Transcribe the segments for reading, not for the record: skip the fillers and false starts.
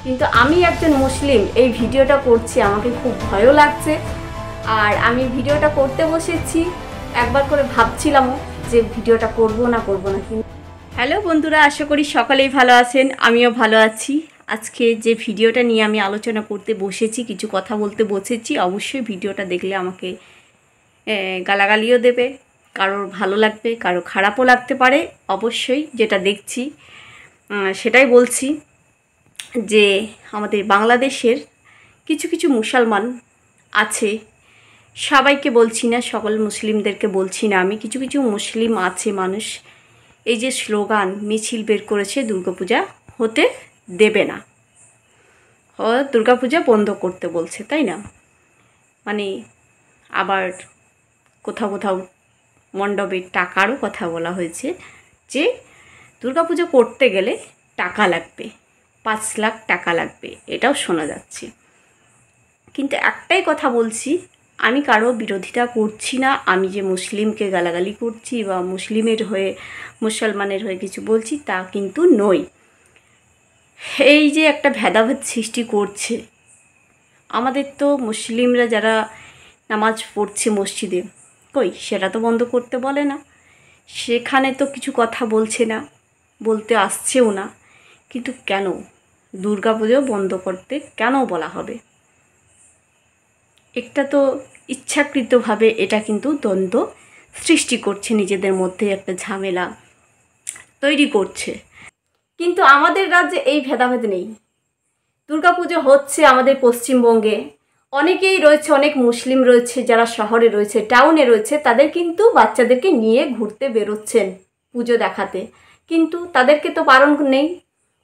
কিন্তু আমি একজন মুসলিম, এই ভিডিওটা করছি, আমাকে খুব ভয়ও লাগছে। আর আমি ভিডিওটা করতে বসেছি, একবার করে ভাবছিলামও যে ভিডিওটা করব না কিন্তু হ্যালো বন্ধুরা, আশা করি সকলেই ভালো আছেন, আমিও ভালো আছি। আজকে যে ভিডিওটা নিয়ে আমি আলোচনা করতে বসেছি, কিছু কথা বলতে বসেছি, অবশ্যই ভিডিওটা দেখলে আমাকে গালাগালিও দেবে, কারোর ভালো লাগবে, কারো খারাপও লাগতে পারে। অবশ্যই যেটা দেখছি সেটাই বলছি, যে আমাদের বাংলাদেশের কিছু কিছু মুসলমান আছে, সবাইকে বলছি না, সকল মুসলিমদেরকে বলছি না আমি, কিছু কিছু মুসলিম আছে মানুষ, এই যে স্লোগান মিছিল বের করেছে দুর্গাপূজা হতে দেবে না, দুর্গাপূজা বন্ধ করতে বলছে, তাই না? মানে আবার কোথাও কোথাও মণ্ডপের টাকারও কথা বলা হয়েছে, যে দুর্গাপূজা করতে গেলে টাকা লাগবে, 5 লাখ টাকা লাগবে, এটাও শোনা যাচ্ছে। কিন্তু একটাই কথা বলছি, আমি কারো বিরোধিতা করছি না, আমি যে মুসলিমকে গালাগালি করছি বা মুসলিমের হয়ে মুসলমানের হয়ে কিছু বলছি তা কিন্তু নই। এই যে একটা ভেদাভেদ সৃষ্টি করছে, আমাদের তো মুসলিমরা যারা নামাজ পড়ছে মসজিদে, কই সেটা তো বন্ধ করতে বলে না, সেখানে তো কিছু কথা বলছে না, বলতে আসছেও না, কিন্তু কেন দুর্গাপুজো বন্ধ করতে কেন বলা হবে? একটা তো ইচ্ছাকৃতভাবে এটা কিন্তু দ্বন্দ্ব সৃষ্টি করছে, নিজেদের মধ্যে একটা ঝামেলা তৈরি করছে। কিন্তু আমাদের রাজ্যে এই ভেদাভেদ নেই। দুর্গাপুজো হচ্ছে আমাদের পশ্চিমবঙ্গে, অনেকেই রয়েছে, অনেক মুসলিম রয়েছে যারা শহরে রয়েছে, টাউনে রয়েছে, তাদের কিন্তু বাচ্চাদেরকে নিয়ে ঘুরতে বেরোচ্ছেন পুজো দেখাতে, কিন্তু তাদেরকে তো বারণ নেই,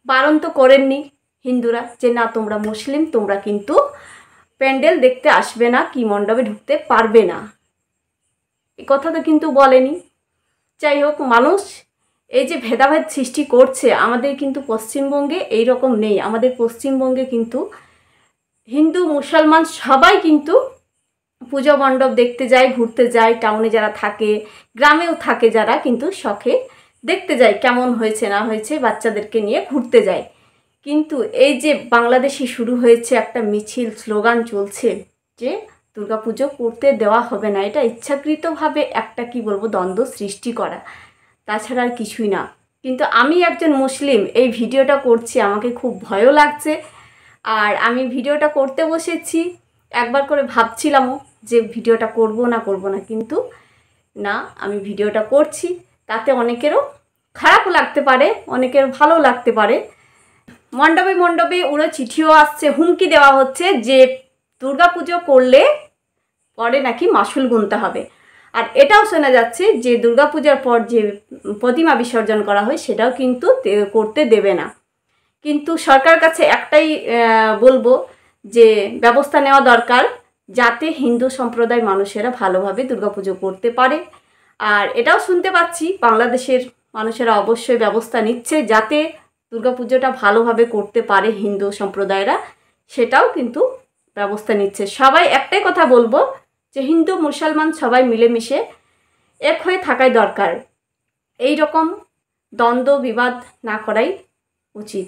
বারণ তো করেননি হিন্দুরা যে না তোমরা মুসলিম, তোমরা কিন্তু প্যান্ডেল দেখতে আসবে না, কি মণ্ডপে ঢুকতে পারবে না, এ কথা তো কিন্তু বলেনি। যাই হোক, মানুষ এই যে ভেদাভেদ সৃষ্টি করছে, আমাদের কিন্তু পশ্চিমবঙ্গে এই রকম নেই। আমাদের পশ্চিমবঙ্গে কিন্তু হিন্দু মুসলমান সবাই কিন্তু পুজো মণ্ডপ দেখতে যায়, ঘুরতে যায়, টাউনে যারা থাকে, গ্রামেও থাকে যারা, কিন্তু শখে দেখতে যায় কেমন হয়েছে না হয়েছে, বাচ্চাদেরকে নিয়ে ঘুরতে যায়। কিন্তু এই যে বাংলাদেশে শুরু হয়েছে একটা মিছিল, স্লোগান চলছে যে দুর্গাপুজো করতে দেওয়া হবে না, এটা ইচ্ছাকৃতভাবে একটা কি বলবো দ্বন্দ্ব সৃষ্টি করা, তাছাড়া আর কিছুই না। কিন্তু আমি একজন মুসলিম, এই ভিডিওটা করছি, আমাকে খুব ভয়ও লাগছে। আর আমি ভিডিওটা করতে বসেছি, একবার করে ভাবছিলামও যে ভিডিওটা করব না কিন্তু না, আমি ভিডিওটা করছি। তাতে অনেকেরও খারাপও লাগতে পারে, অনেকের ভালো লাগতে পারে। মণ্ডপে মণ্ডপে ওরা চিঠিও আসছে, হুমকি দেওয়া হচ্ছে যে দুর্গাপুজো করলে পরে নাকি মাসুল গুনতে হবে। আর এটাও শোনা যাচ্ছে যে দুর্গাপূজার পর যে প্রতিমা বিসর্জন করা হয় সেটাও কিন্তু করতে দেবে না। কিন্তু সরকার কাছে একটাই বলবো যে ব্যবস্থা নেওয়া দরকার, যাতে হিন্দু সম্প্রদায় মানুষেরা ভালোভাবে দুর্গাপুজো করতে পারে। আর এটাও শুনতে পাচ্ছি বাংলাদেশের মানুষেরা অবশ্যই ব্যবস্থা নিচ্ছে যাতে দুর্গাপুজোটা ভালোভাবে করতে পারে হিন্দু সম্প্রদায়রা, সেটাও কিন্তু ব্যবস্থা নিচ্ছে। সবাই একটাই কথা বলবো যে হিন্দু মুসলমান সবাই মিলেমিশে এক হয়ে থাকাই দরকার, এই রকম দ্বন্দ্ব বিবাদ না করাই উচিত।